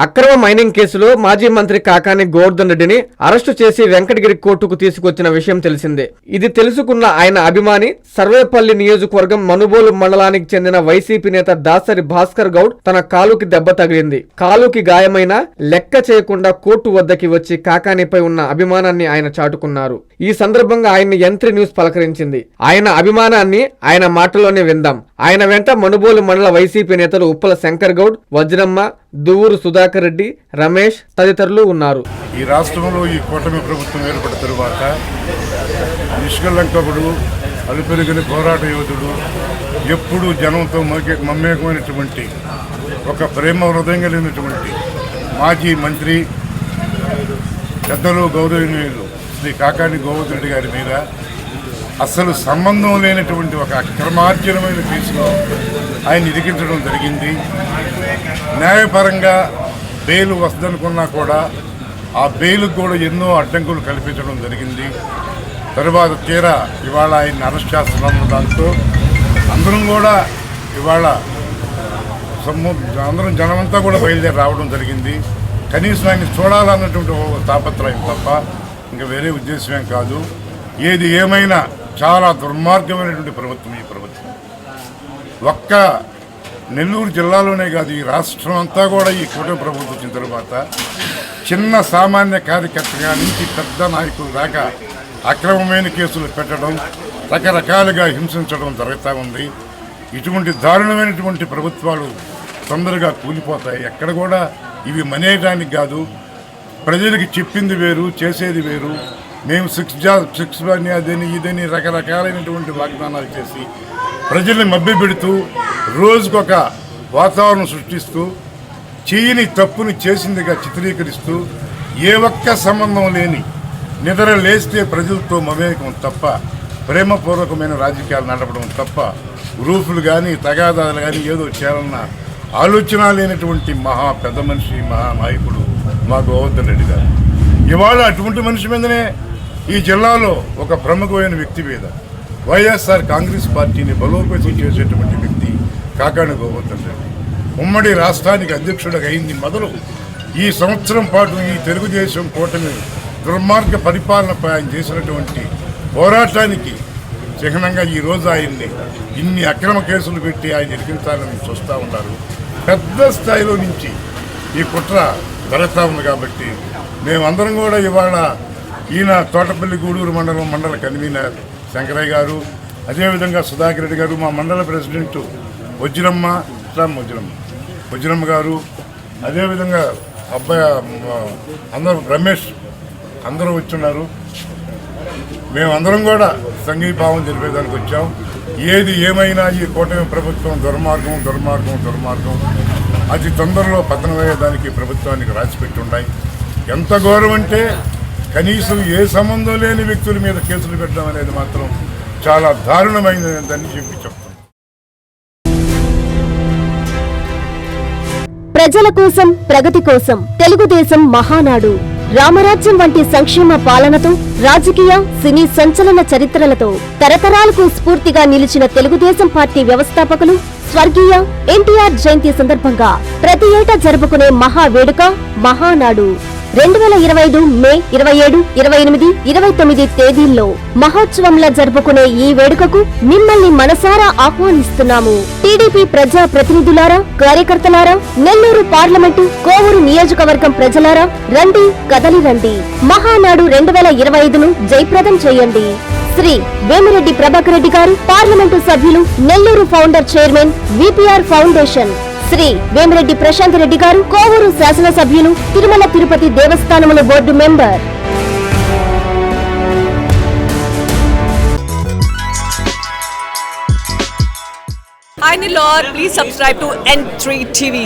అక్రమ మైనింగ్ కేసులో మాజీ మంత్రి కాకాని గోవర్ధన్ రెడ్డిని అరెస్టు చేసి వెంకటగిరి కోర్టుకు తీసుకొచ్చిన విషయం తెలిసిందే. ఇది తెలుసుకున్న ఆయన అభిమాని సర్వేపల్లి నియోజకవర్గం మనుబోలు మండలానికి చెందిన వైసీపీ నేత దాసరి భాస్కర్ గౌడ్ తన కాలుకి దెబ్బ తగిలింది. కాలుకి గాయమైన లెక్క చేయకుండా కోర్టు వద్దకి వచ్చి కాకానిపై ఉన్న అభిమానాన్ని ఆయన చాటుకున్నారు. ఈ సందర్భంగా ఆయన్ని యంత్రి న్యూస్ పలకరించింది. ఆయన అభిమానాన్ని ఆయన మాటల్లోనే విందాం. ఆయన వెంట మనుబోలు మండల వైసీపీ నేతలు ఉప్పల శంకర్ గౌడ్, వజ్రమ్మ, దువ్వూరు సుధాకర్ రెడ్డి, రమేష్ తదితరులు ఉన్నారు. ఈ రాష్ట్రంలో ఈ కూటమి ప్రభుత్వం ఏర్పడిన తరువాత నిష్కలంకకుడు, అలుపెరుగని పోరాట యోధుడు, ఎప్పుడు జనంతో మమేకమైనటువంటి ఒక ప్రేమ హృదయం కలిగినటువంటి మాజీ మంత్రి పెద్దలు గౌరవనీయులు శ్రీ కాకాని గోవర్ధన్ రెడ్డి గారి మీద అసలు సంబంధం లేనటువంటి ఒక అక్రమార్జనమైన కేసులో ఆయన ఇరికించడం జరిగింది. న్యాయపరంగా బెయిల్ వస్తుందనుకున్నా కూడా ఆ బెయిల్కు కూడా ఎన్నో అడ్డంకులు కల్పించడం జరిగింది. తరువాత తీరా ఇవాళ ఆయన్ని అరెస్ట్ చేస్తున్నాము. దాంతో అందరం కూడా ఇవాళ అందరం జనమంతా కూడా బయలుదేరి రావడం జరిగింది. కనీసం ఆయన్ని చూడాలన్నటువంటి తాపత్రయం తప్ప ఇంకా వేరే ఉద్దేశమేం కాదు. ఏది ఏమైనా చాలా దుర్మార్గమైనటువంటి ప్రభుత్వం ఈ ప్రభుత్వం. ఒక్క నెల్లూరు జిల్లాలోనే కాదు, ఈ రాష్ట్రం అంతా కూడా ఈ కూటమి ప్రభుత్వం వచ్చిన తర్వాత చిన్న సామాన్య కార్యకర్తగా నుంచి పెద్ద నాయకుల దాకా అక్రమమైన కేసులు పెట్టడం, రకరకాలుగా హింసించడం జరుగుతూ ఉంది. ఇటువంటి దారుణమైనటువంటి ప్రభుత్వాలు తొందరగా కూలిపోతాయి. ఎక్కడ కూడా ఇవి మనేయడానికి కాదు. ప్రజలకు చెప్పింది వేరు, చేసేది వేరు. మేము సిక్స్ అని అదని ఇదని రకరకాలైనటువంటి వాగ్దానాలు చేసి ప్రజల్ని మభ్యపెడుతూ రోజుకొక వాతావరణం సృష్టిస్తూ చేయని తప్పుని చేసిందిగా చిత్రీకరిస్తూ ఏ ఒక్క సంబంధం లేని నిద్ర లేస్తే ప్రజలతో మమేకం తప్ప ప్రేమపూర్వకమైన రాజకీయాలు నడపడం తప్ప గ్రూపులు కానీ తగాదాలు కానీ ఏదో చేయాలన్న ఆలోచన లేనటువంటి మహా పెద్ద మనిషి, మహానాయకుడు మా గోవర్ధన్ రెడ్డి గారు. ఇవాళ అటువంటి మనిషి మీదనే ఈ జిల్లాలో ఒక ప్రముఖమైన వ్యక్తి మీద వైఎస్ఆర్ కాంగ్రెస్ పార్టీని బలోపేతం చేసేటువంటి వ్యక్తి కాకాని గోవర్ధన్ రెడ్డి ఉమ్మడి రాష్ట్రానికి అధ్యక్షుడిగా అయింది మొదలు ఈ సంవత్సరం పాటు ఈ తెలుగుదేశం కూటమి దుర్మార్గ పరిపాలనపై ఆయన చేసినటువంటి పోరాటానికి చిహ్నంగా ఈరోజు ఆయన్ని ఇన్ని అక్రమ కేసులు పెట్టి ఆయన ఇరికించాలని చూస్తూ ఉన్నారు. పెద్ద స్థాయిలో నుంచి ఈ కుట్ర జరుగుతూ ఉంది. కాబట్టి మేమందరం కూడా ఇవాళ ఈయన తోటపల్లి గూడూరు మండల కన్వీనర్ శంకరయ్య గారు, అదేవిధంగా సుధాకర్ రెడ్డి గారు, మా మండల ప్రెసిడెంట్ వజ్రమ్మ గారు, అదేవిధంగా అబ్బాయి అందరూ రమేష్ అందరూ వచ్చున్నారు. మేమందరం కూడా సంఘీభావం జరిపేదానికి వచ్చాం. ఏది ఏమైనా ఈ కూటమి ప్రభుత్వం దుర్మార్గం అతి తొందరలో పతనమయ్యేదానికి ప్రభుత్వానికి రాసిపెట్టి ఉన్నాయి. ఎంత గౌరవం అంటే కనీసం ఏ సంబంధం లేని వ్యక్తుల మీద కేసులు పెట్టడం అనేది మాత్రం చాలా దారుణమైనదని చెప్తాం. ప్రజల కోసం, ప్రగతి కోసం తెలుగుదేశం మహానాడు. రామరాజ్యం వంటి సంక్షేమ పాలనతో, రాజకీయ, సినీ సంచలన చరిత్రలతో తరతరాలకు స్ఫూర్తిగా నిలిచిన తెలుగుదేశం పార్టీ వ్యవస్థాపకులు స్వర్గీయ ఎన్టీఆర్ జయంతి సందర్భంగా ప్రతి ఏటా జరుపుకునే మహావేడుక మహానాడు 2025 మే 27, 28, 29 తేదీల్లో మహోత్సవంలా జరుపుకునే ఈ వేడుకకు మిమ్మల్ని మనసారా ఆహ్వానిస్తున్నాము. టీడీపీ ప్రజా ప్రతినిధులారా, కార్యకర్తలారా, నెల్లూరు పార్లమెంటు, కోవూరు నియోజకవర్గం ప్రజలారా, రండి, కదలి రండి. మహానాడు 2025ను జయప్రదం చేయండి. శ్రీ వేమిరెడ్డి ప్రభాకర్ రెడ్డి గారు, పార్లమెంటు సభ్యులు, Nellore founder chairman, VPR foundation. Shri Vemireddy Prashanth Reddy గారు, కోవూరు శాసనసభ్యులు, తిరుమల తిరుపతి దేవస్థానముల board member. Hi Nilor, please subscribe to N3 TV.